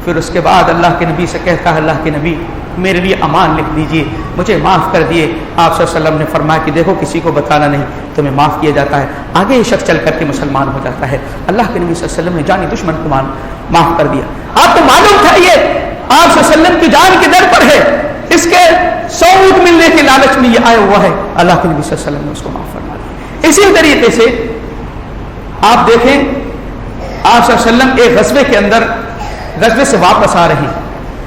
پھر اس کے بعد اللہ کے نبی سے کہتا ہے اللہ کے نبی میرے لیے امان لکھ دیجئے, مجھے معاف کر دیے. آپ صلی اللہ علیہ وسلم نے فرمایا کہ دیکھو کسی کو بتانا نہیں, تمہیں معاف کیا جاتا ہے. آگے یہ شخص چل کر کے مسلمان ہو جاتا ہے. اللہ کے نبی صلی اللہ علیہ وسلم نے جانی دشمن کو معاف کر دیا. آپ کو معلوم تھا یہ آپ صلی اللہ علیہ وسلم کی جان کے در پر ہے, اس کے 100 اونٹ ملنے کے لالچ میں یہ آیا ہوا ہے. اللہ کے نبی صلی اللہ علیہ وسلم نے اس کو معاف فرما دیا. اسی طریقے سے آپ دیکھیں آپ صلی اللہ علیہ وسلم ایک غزوے کے اندر غزوے سے واپس آ رہے ہیں.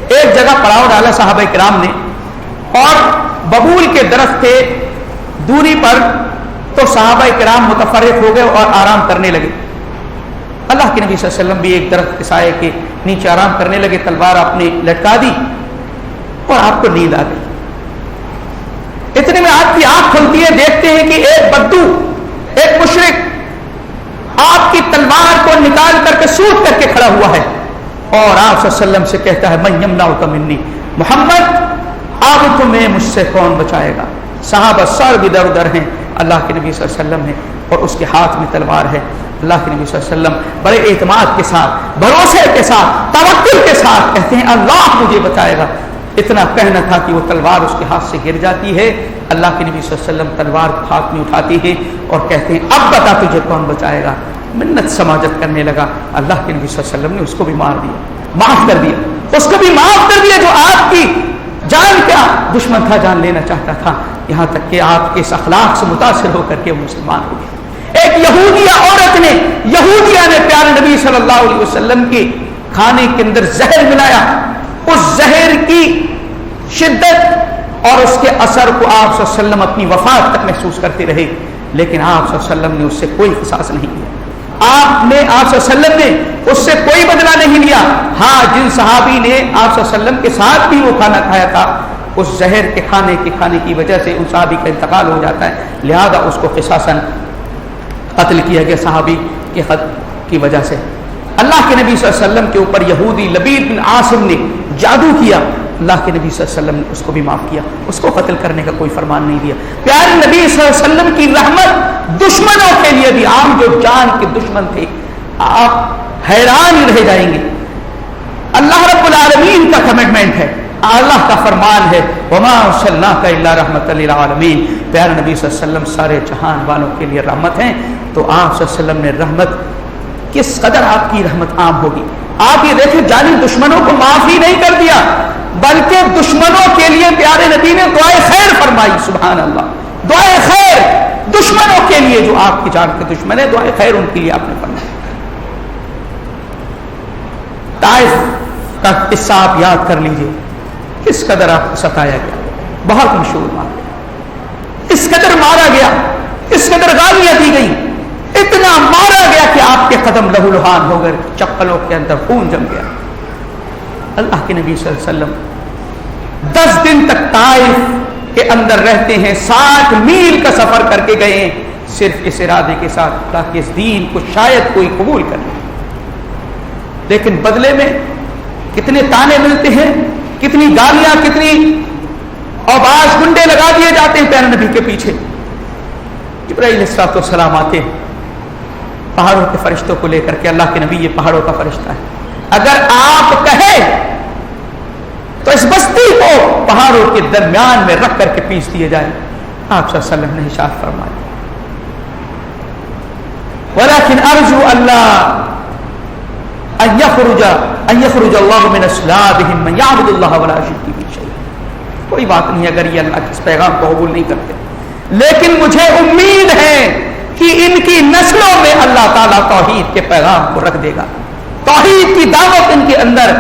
ایک جگہ پڑاؤ ڈالا صحابہ کرام نے اور ببول کے درخت کے دوری پر, تو صحابہ کرام متفرق ہو گئے اور آرام کرنے لگے. اللہ کے نبی صلی اللہ علیہ وسلم بھی ایک درخت کے سائے کے نیچے آرام کرنے لگے, تلوار اپنی لٹکا دی اور آپ کو نیند آ گئی. اتنے میں آپ کی آنکھ کھلتی ہے, دیکھتے ہیں کہ ایک بدو, ایک مشرک آپ کی تلوار کو نکال کر کے سوٹ کر کے کھڑا ہوا ہے اور آپ صلی اللہ علیہ وسلم سے کہتا ہے من یمنعک منی, محمد اب تمہیں مجھ سے کون بچائے گا. صحابہ سر ادھر ادھر ہیں. اللہ کے نبی صلی اللہ علیہ وسلم ہے اور اس کے ہاتھ میں تلوار ہے. اللہ کے نبی صلی اللہ علیہ وسلم بڑے اعتماد کے ساتھ, بھروسے کے ساتھ, توکل کے ساتھ کہتے ہیں اللہ مجھے بچائے گا. اتنا کہنا تھا کہ وہ تلوار اس کے ہاتھ سے گر جاتی ہے. اللہ کے نبی صلی اللہ علیہ وسلم تلوار ہاتھ میں اٹھاتی ہے اور کہتے ہیں اب بتا تجھے کون بچائے گا. منت سماجت کرنے لگا. اللہ کے نبی صلی اللہ علیہ وسلم نے اس کو بھی مار دیا, معاف کر دیا, اس کو بھی معاف کر دیا جو آپ کی جان کا دشمن تھا, جان لینا چاہتا تھا. یہاں تک کہ آپ کے اس اخلاق سے متاثر ہو کر کے وہ مسلمان ہو گئے. ایک یہودیہ عورت نے, یہودیہ نے پیارے نبی صلی اللہ علیہ وسلم کے کھانے کے اندر زہر ملایا. اس زہر کی شدت اور اس کے اثر کو آپ صلی اللہ علیہ وسلم اپنی وفات تک محسوس کرتے رہے, لیکن آپ صلی اللہ علیہ وسلم نے اس سے کوئی قصاص نہیں کیا. آپ صلی اللہ علیہ وسلم نے اس سے کوئی بدلہ نہیں لیا. ہاں, جن صحابی نے آپ صلی اللہ علیہ وسلم کے ساتھ بھی وہ کھانا کھایا تھا, اس زہر کے کھانے کی وجہ سے ان صحابی کا انتقال ہو جاتا ہے, لہذا اس کو قصاصاً قتل کیا گیا صحابی کے قتل کی وجہ سے. اللہ کے نبی صلی اللہ علیہ وسلم کے اوپر یہودی لبید بن عاصم نے جادو کیا. اللہ کے نبی صلی اللہ علیہ وسلم نے اس کو بھی معاف کیا, اس کو قتل کرنے کا کوئی فرمان نہیں دیا. پیارے نبی صلی اللہ علیہ وسلم کی رحمت دشمنوں کے لیے بھی عام, جو جان کے دشمن تھے, آپ حیران رہ جائیں گے. اللہ رب العالمین کا کمٹمنٹ ہے, اللہ کا فرمان ہے وما ارسلناک الا رحمۃ للعالمین. پیارے نبی صلی اللہ علیہ وسلم سارے جہان والوں کے لیے رحمت ہیں. تو آپ صلی اللہ علیہ وسلم نے رحمت, کس قدر آپ کی رحمت عام ہوگی. آپ یہ دیکھیں جانی دشمنوں کو معاف ہی نہیں کر دیا, بلکہ دشمنوں کے لیے پیارے نبی نے دعائے خیر فرمائی. سبحان اللہ, دعائے خیر دشمنوں کے لیے, جو آپ کی جان کے دشمن ہے, دعائے خیر ان کے لیے آپ نے فرمائی. طائف کا قصہ آپ یاد کر لیجئے, کس قدر آپ کو ستایا گیا, بہت مشہور بات, اس قدر مارا گیا, اس قدر گالیاں دی گئی, اتنا مارا گیا کہ آپ کے قدم لہو لہان ہو گئے, چپلوں کے اندر خون جم گیا. اللہ کے نبی صلی اللہ علیہ وسلم 10 دن تک طائف کے اندر رہتے ہیں, 60 میل کا سفر کر کے گئے ہیں, صرف اس ارادے کے ساتھ تاکہ اس دین کو شاید کوئی قبول کر لے. لیکن بدلے میں کتنے تانے ملتے ہیں, کتنی گالیاں, کتنی اوباش گنڈے لگا دیے جاتے ہیں پیارے نبی کے پیچھے. جبرائیل علیہ السلام آتے ہیں پہاڑوں کے فرشتوں کو لے کر کے. اللہ کے نبی یہ پہاڑوں کا فرشتہ ہے, اگر آپ کہیں تو اس بستی کو پہاڑوں کے درمیان میں رکھ کر کے پیس دیے جائے. آپ صلی اللہ علیہ وسلم نے ارشاد فرمایا ولیکن ارجو اللہ ان یخرج اللہ من اصلابہم من یعبد اللہ ولا یشرک بہ شیئا. کوئی بات نہیں اگر یہ اللہ کے اس پیغام کو قبول نہیں کرتے, لیکن مجھے امید ہے کہ ان کی نسلوں میں اللہ تعالیٰ توحید کے پیغام کو رکھ دے گا, توحید کی دعوت ان کے اندر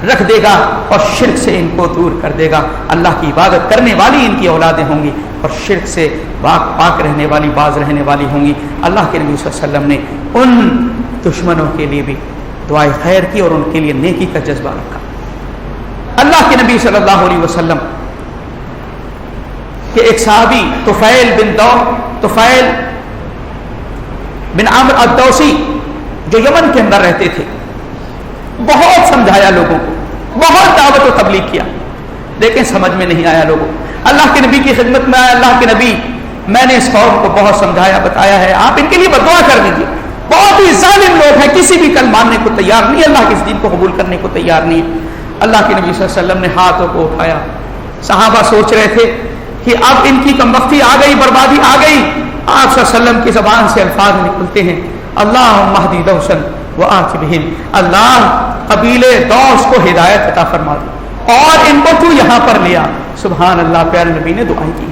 رکھ دے گا اور شرک سے ان کو دور کر دے گا. اللہ کی عبادت کرنے والی ان کی اولادیں ہوں گی اور شرک سے پاک رہنے والی, باز رہنے والی ہوں گی. اللہ کے نبی صلی اللہ علیہ وسلم نے ان دشمنوں کے لیے بھی دعائے خیر کی اور ان کے لیے نیکی کا جذبہ رکھا. اللہ کے نبی صلی اللہ علیہ وسلم کہ ایک صحابی طفیل بن عامر الدوسی جو یمن کے اندر رہتے تھے, بہت سمجھایا لوگوں کو, بہت دعوت و تبلیغ کیا, لیکن سمجھ میں نہیں آیا لوگوں. اللہ کے نبی کی خدمت میں آیا, اللہ کے نبی میں نے اس قوم کو بہت سمجھایا, بتایا ہے, آپ ان کے لیے بدعا کر دیجیے. بہت ہی ظالم لوگ ہیں، کسی بھی کل ماننے کو تیار نہیں، اللہ کے اس دین کو قبول کرنے کو تیار نہیں۔ اللہ کے نبی صلی اللہ علیہ وسلم نے ہاتھوں کو اٹھایا، صحابہ سوچ رہے تھے کہ اب ان کی کمبختی آ گئی، بربادی آ گئی۔ آپ صلی اللہ علیہ وسلم کی زبان سے الفاظ نکلتے ہیں، اللہم اہدی دوسن وآت بہم، اللہ قبیلے دوس کو ہدایت عطا فرما دے اور ان کو تو یہاں پر لیا۔ سبحان اللہ، پیارے نبی نے دعائیں کی۔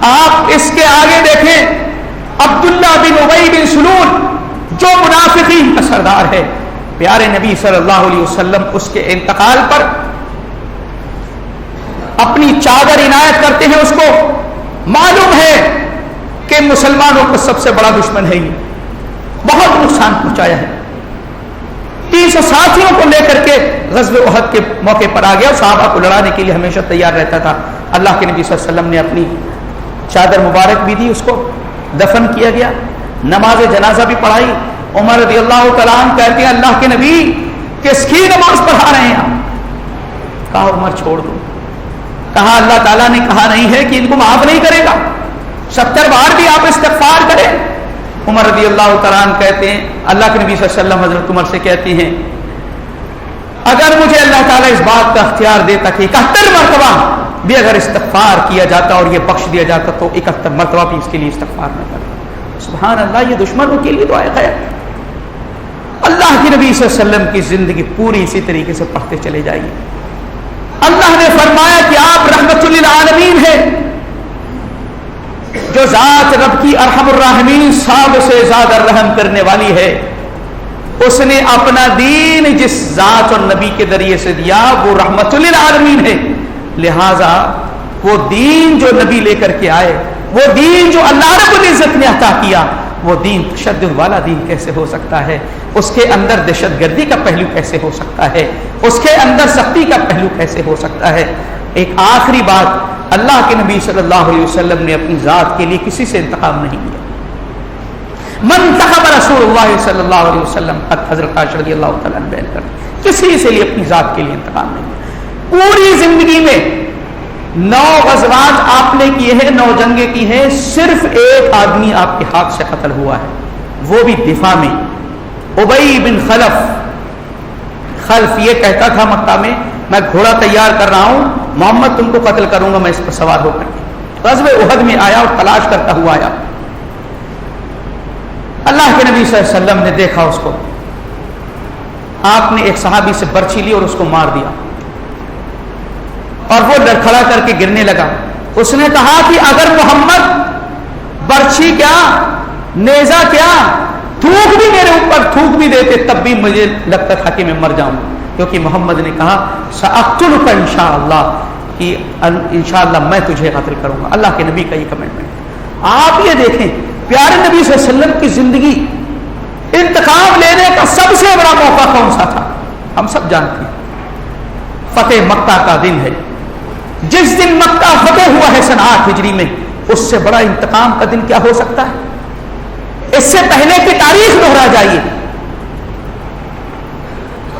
آپ اس کے آگے دیکھیں، عبداللہ بن ابی بن سلول جو منافقین کا سردار ہے، پیارے نبی صلی اللہ علیہ وسلم اس کے انتقال پر اپنی چادر عنایت کرتے ہیں۔ اس کو معلوم ہے کہ مسلمانوں کا سب سے بڑا دشمن ہے، یہ بہت نقصان پہنچایا ہے۔ 300 ساتھیوں کو لے کر کے غزوہ احد کے موقع پر آ گیا اور صحابہ کو لڑانے کے لیے ہمیشہ تیار رہتا تھا۔ اللہ کے نبی صلی اللہ علیہ وسلم نے اپنی چادر مبارک بھی دی، اس کو دفن کیا گیا، نماز جنازہ بھی پڑھائی۔ عمر رضی اللہ تعالیٰ عنہ کہتے ہیں اللہ کے نبی کس کی نماز پڑھا رہے ہیں آپ؟ کہا عمر چھوڑ دو۔ کہا اللہ تعالیٰ نے کہا نہیں ہے کہ ان کو معاف نہیں کرے گا، 70 بار بھی آپ استغفار کریں۔ عمر رضی اللہ تعالیٰ عنہ کہتے ہیں اللہ کے نبی صلی اللہ علیہ وسلم حضرت عمر سے کہتے ہیں اگر مجھے اللہ تعالیٰ اس بات کا اختیار دیتا کہ 71 مرتبہ بھی اگر استغفار کیا جاتا اور یہ بخش دیا جاتا تو 71 مرتبہ بھی اس کے لیے استغفار نہ کرتا۔ سبحان اللہ، یہ دشمنوں کے لیے دعائے خیر۔ اللہ کے نبی صلی اللہ علیہ وسلم کی زندگی پوری اسی طریقے سے پڑھتے چلے جائیے۔ اللہ نے فرمایا کہ آپ رحمت للعالمین ہیں، جو ذات رب کی ارحم الراحمین سب سے زیادہ رحم کرنے والی ہے۔ اس نے اپنا دین جس ذات اور نبی کے ذریعے سے دیا وہ رحمت للعالمین ہے، لہذا وہ دین جو نبی لے کر کے آئے، وہ دین جو اللہ رب العزت نے عطا کیا، وہ دین تشدد والا دین کیسے ہو سکتا ہے؟ اس کے اندر دہشت گردی کا پہلو کیسے ہو سکتا ہے؟ اس کے اندر سختی کا پہلو کیسے ہو سکتا ہے؟ ایک آخری بات، اللہ کے نبی صلی اللہ علیہ وسلم نے اپنی ذات کے لیے کسی سے انتقام نہیں لیا۔ من تخب رسول اللہ صلی اللہ علیہ وسلم، حضرت عائشہ رضی اللہ تعالیٰ عنہ بیان کرتے کسی سے لیے اپنی ذات کے لیے انتقام نہیں لیا۔ پوری زندگی میں 9 غزوات آپ نے کیے ہیں، 9 جنگیں کی ہیں، صرف ایک آدمی آپ کے ہاتھ سے قتل ہوا ہے، وہ بھی دفاع میں، ابی بن خلف یہ کہتا تھا مکہ میں میں گھوڑا تیار کر رہا ہوں، محمد تم کو قتل کروں گا میں اس پر سوار ہو کر کے۔ غزوہ احد میں آیا اور تلاش کرتا ہوا آیا، اللہ کے نبی صلی اللہ علیہ وسلم نے دیکھا اس کو، آپ نے ایک صحابی سے برچھی لی اور اس کو مار دیا اور وہ لڑکھڑا کر کے گرنے لگا۔ اس نے کہا کہ اگر محمد برچھی کیا، نیزہ کیا، تھوک بھی میرے اوپر تھوک بھی دیتے تب بھی مجھے لگتا تھا کہ میں مر جاؤں، کیونکہ محمد نے کہا سأقتلک انشاءاللہ، کہ انشاءاللہ میں تجھے قتل کروں گا۔ اللہ کے نبی کا یہ کمنٹمنٹ۔ آپ یہ دیکھیں پیارے نبی صلی اللہ علیہ وسلم کی زندگی، انتقام لینے کا سب سے بڑا موقع کون سا تھا؟ ہم سب جانتے ہیں، فتح مکہ کا دن ہے۔ جس دن مکہ فتح ہوا ہے سن 8 ہجری میں، اس سے بڑا انتقام کا دن کیا ہو سکتا ہے؟ اس سے پہلے کی تاریخ دوہرا جائیے،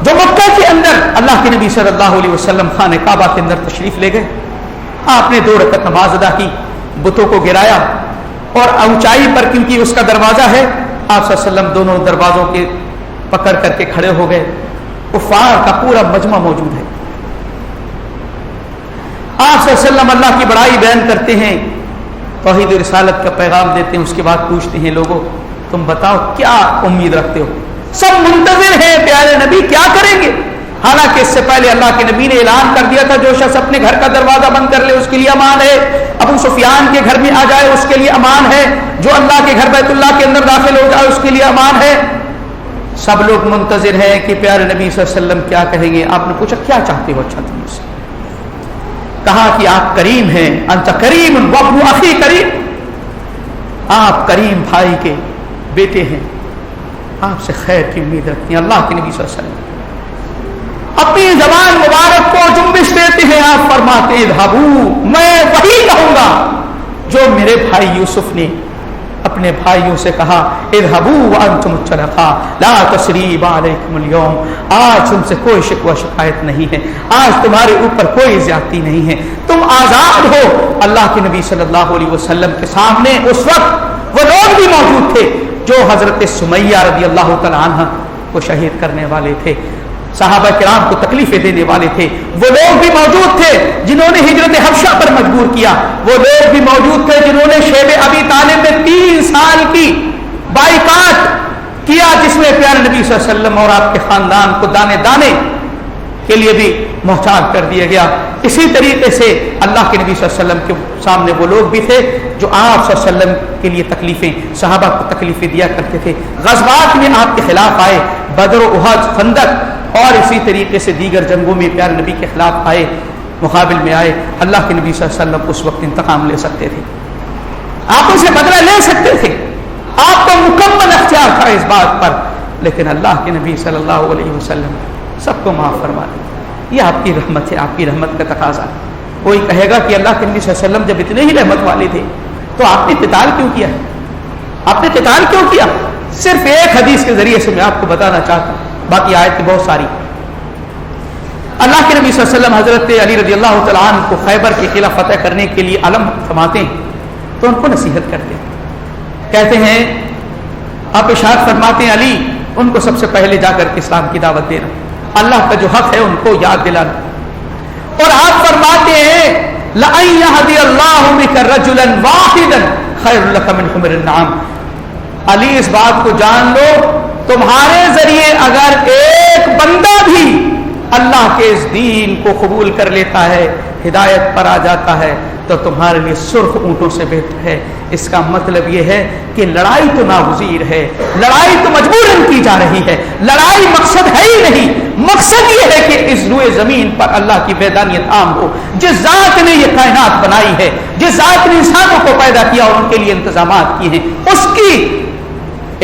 جو مکہ کے اندر اللہ کے نبی صلی اللہ علیہ وسلم خانہ کعبہ کے اندر تشریف لے گئے، آپ نے 2 رکعت نماز ادا کی، بتوں کو گرایا اور اونچائی پر، کیونکہ اس کا دروازہ ہے، آپ صلی اللہ علیہ وسلم دونوں دروازوں کے پکڑ کر کے کھڑے ہو گئے۔ کفار کا پورا مجمع موجود ہے، آپ صلی اللہ علیہ وسلم اللہ کی بڑائی بیان کرتے ہیں، توحید و رسالت کا پیغام دیتے ہیں، اس کے بعد پوچھتے ہیں لوگوں تم بتاؤ کیا امید رکھتے ہو؟ سب منتظر ہیں پیارے نبی کیا کریں گے، حالانکہ اس سے پہلے اللہ کے نبی نے اعلان کر دیا تھا جو شخص اپنے گھر کا دروازہ بند کر لے اس کے لیے امان ہے، ابو سفیان کے گھر میں آ جائے اس کے لیے امان ہے، جو اللہ کے گھر بیت اللہ کے اندر داخل ہو جائے اس کے لیے امان ہے۔ سب لوگ منتظر ہیں کہ پیارے نبی صلی اللہ علیہ وسلم کیا کہیں گے۔ آپ نے پوچھا کیا چاہتے ہو؟ اچھا تم سے کہا کہ آپ کریم ہیں، انت کریم وابن اخی کریم، آپ کریم بھائی کے بیٹے ہیں، آپ سے خیر کی امید رکھتے ہیں۔ اللہ کے نبی صلی اللہ علیہ وسلم اپنی زبان مبارک کو جنبش دیتے ہیں، آپ فرماتے ہیں اذهبوا، میں وہی کہوں گا جو میرے بھائی یوسف نے اپنے بھائیوں سے کہا، اذهبوا وانتم الطلقاء لا تثریب علیکم اليوم، آج تم سے کوئی شکوہ شکایت نہیں ہے، آج تمہارے اوپر کوئی زیادتی نہیں ہے، تم آزاد ہو۔ اللہ کے نبی صلی اللہ علیہ وسلم کے سامنے اس وقت وہ لوگ بھی موجود تھے جو حضرت سمیہ رضی اللہ تعالی عنہ کو شہید کرنے والے تھے، صحابہ کرام کو تکلیفیں دینے والے تھے، وہ لوگ بھی موجود تھے جنہوں نے ہجرت حبشہ پر مجبور کیا، وہ لوگ بھی موجود تھے جنہوں نے شیب ابی طالب میں 3 سال کی بائیکاٹ کیا، جس میں پیارے نبی صلی اللہ علیہ وسلم اور آپ کے خاندان کو دانے دانے کے لیے بھی محتاج کر دیا گیا۔ اسی طریقے سے اللہ کے نبی صلی اللہ علیہ وسلم کے سامنے وہ لوگ بھی تھے جو آپ صلی اللہ علیہ وسلم کے لیے تکلیفیں، صحابہ کو تکلیفیں دیا کرتے تھے، غزوات میں آپ کے خلاف آئے، بدر و احد، خندق اور اسی طریقے سے دیگر جنگوں میں پیارے نبی کے خلاف آئے، مقابل میں آئے۔ اللہ کے نبی صلی اللہ علیہ وسلم اس وقت انتقام لے سکتے تھے، آپ ان سے بدلہ لے سکتے تھے، آپ کو مکمل اختیار تھا اس بات پر، لیکن اللہ کے نبی صلی اللہ علیہ وسلم سب کو معاف فرما دے۔ یہ آپ کی رحمت ہے، آپ کی رحمت کا تقاضا۔ کوئی کہے گا کہ اللہ کے نبی صلی اللہ علیہ وسلم جب اتنے ہی رحمت والے تھے تو آپ نے قتال کیوں کیا؟ آپ نے قتال کیوں کیا؟ صرف ایک حدیث کے ذریعے سے میں آپ کو بتانا چاہتا ہوں، باقی آیت بہت ساری۔ اللہ کے نبی صلی اللہ علیہ وسلم حضرت علی رضی اللہ تعالیٰ عنہ کو خیبر کی قلعہ فتح کرنے کے لیے علم تھماتے ہیں تو ان کو نصیحت کرتے ہیں، کہتے ہیں، آپ ارشاد فرماتے ہیں علی ان کو سب سے پہلے جا کر کے اسلام کی دعوت دینا، اللہ کا جو حق ہے ان کو یاد دلانا، اور آپ فرماتے ہیں لَأَن يَهْدِيَ اللَّهُ بِكَ رَجُلًا وَاحِدًا خَيْرٌ لَكَ مِنْ حُمُرِ النَّعَامِ۔ علی اس بات کو جان لو، تمہارے ذریعے اگر ایک بندہ بھی اللہ کے اس دین کو قبول کر لیتا ہے، ہدایت پر آ جاتا ہے، تو تمہارے لیے سرخ اونٹوں سے بہتر ہے۔ اس کا مطلب یہ ہے کہ لڑائی تو ناگزیر ہے، لڑائی تو مجبوراً کی جا رہی ہے، لڑائی مقصد ہے ہی نہیں، مقصد یہ ہے کہ اس روئے زمین پر اللہ کی بیدانیت عام ہو۔ جس ذات نے یہ کائنات بنائی ہے، جس ذات نے انسانوں کو پیدا کیا اور ان کے لیے انتظامات کیے ہیں، اس کی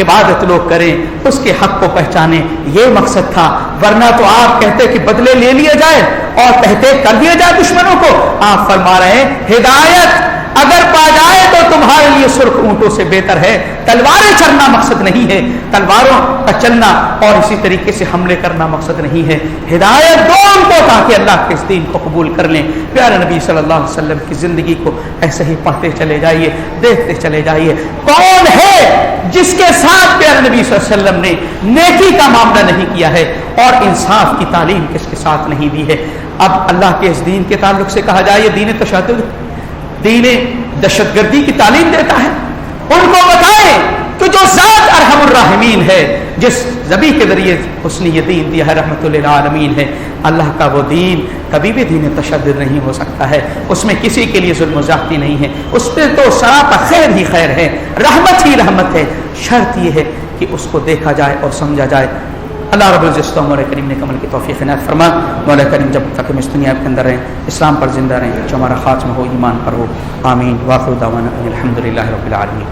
عبادت لوگ کریں، اس کے حق کو پہچانیں، یہ مقصد تھا۔ ورنہ تو آپ کہتے کہ بدلے لے لیے جائے اور کہتے کر دیا جائے دشمنوں کو۔ آپ فرما رہے ہیں ہدایت اگر پا جائے تو تمہارے لیے سرخ اونٹوں سے بہتر ہے، تلواریں چلنا مقصد نہیں ہے، تلواروں کا چلنا اور اسی طریقے سے حملے کرنا مقصد نہیں ہے۔ ہدایت دو ان کو تاکہ اللہ کے اس دین کو قبول کر لیں۔ پیارے نبی صلی اللہ علیہ وسلم کی زندگی کو ایسے ہی پڑھتے چلے جائیے، دیکھتے چلے جائیے، کون ہے جس کے ساتھ پیارے نبی صلی اللہ علیہ وسلم نے نیکی کا معاملہ نہیں کیا ہے اور انصاف کی تعلیم کس کے ساتھ نہیں دی ہے۔ اب اللہ کے اس دین کے تعلق سے کہا جائے دین تشدد، دین دہشت گردی کی تعلیم دیتا ہے، ان کو بتائیں کہ جو ذات ارحم الراحمین ہے، جس نبی کے ذریعے اس نے یہ دین دیا ہے، رحمت للعالمین ہے، اللہ کا وہ دین کبھی بھی دین تشدد نہیں ہو سکتا ہے، اس میں کسی کے لیے ظلم و زیادتی نہیں ہے، اس پہ تو سراپا خیر ہی خیر ہے، رحمت ہی رحمت ہے۔ شرط یہ ہے کہ اس کو دیکھا جائے اور سمجھا جائے۔ اللہ رب العزت و مولا کریم نے کمل کی توفیق عنایت فرما۔ مولا کریم جب تک ہم اس دنیا کے اندر رہیں، اسلام پر زندہ رہیں، جو ہمارا خاتمہ ہو ایمان پر ہو۔ آمین۔ واخر دعوانا ان الحمد للہ رب العالمین۔